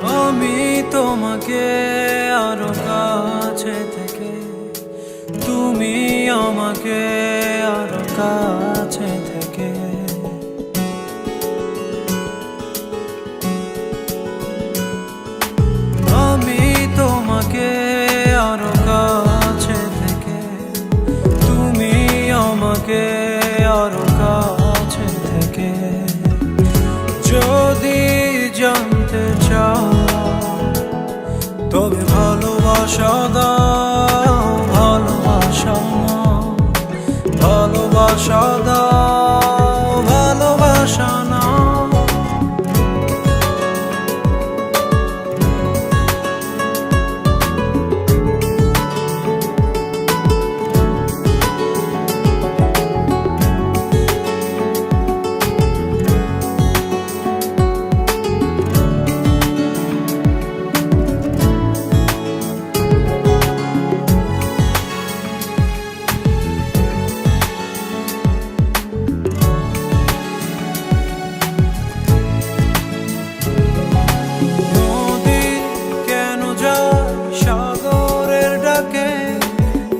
আমি তোমাকে আরো কাছে থেকে, তুমি আমাকে আরো কাছে থেকে। আমি তোমাকে আরো কাছে থেকে, তুমি আমাকে আরো কাছে থেকে। যদি জানতে চাও তবে ভালোবাসা দাও, ভালোবাসা নাও, ভালোবাসা দাও, ভালোবাসা নাও।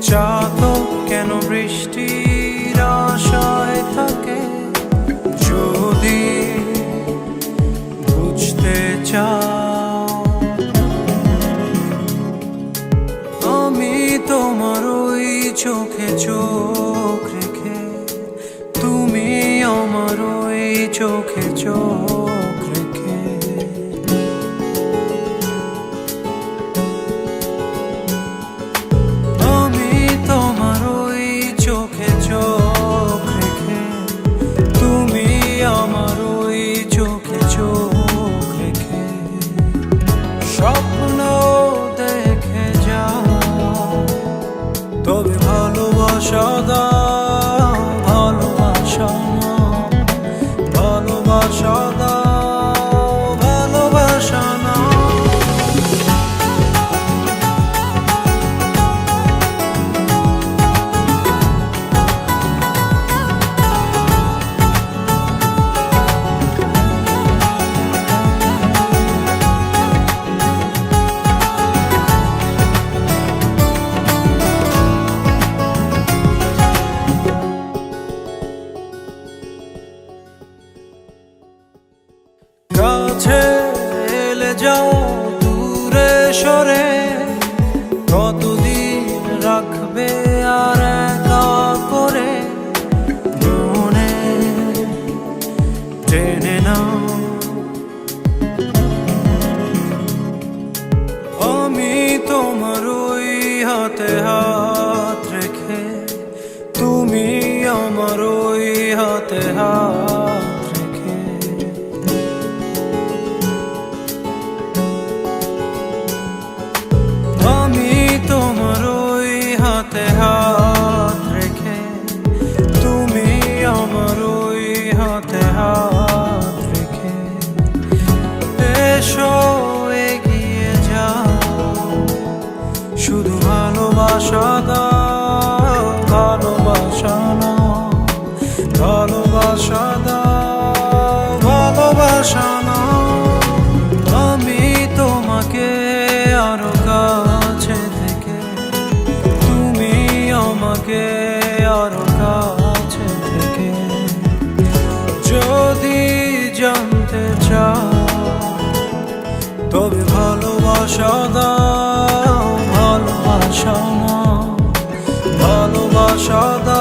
চাতক কেন বৃষ্টির আশায় থাকে? যদি বুঝতে চাও, আমি তোমার ওই চোখে চোখ রেখে, তুমি আমার ওই চোখে চোখ রেখে। স্বপ্ন দেখে যাও, তবে ভালোবাসা দাও, ভালোবাসা নাও, ভালোবাসা দাও, ভালোবাসা নাও। কাছে এলে যাও দূরে সরে, কতদিন রাখবে আর একা করে? মনে টেনে নাও, আমি তোমার ওই হাতে হাত রেখে, তুমি আমার ওই হাতে হাত রেখে। আমি তোমার ওই হাতে হাত রেখে, তুমি আমার ওই হাতে হাত রেখে। এসো এগিয়ে যাও, শুধু ভালোবাসা দাও, ভালোবাসা নাও, ভালোবাসা দাও, ভালোবাসা নাও। আমি তোমাকে আরো কাছে থেকে, তুমি আমাকে আরো কাছে থেকে। যদি জানতে চাও তবে ভালোবাসা দাও, ভালোবাসা নাও, ভালোবাসা দাও।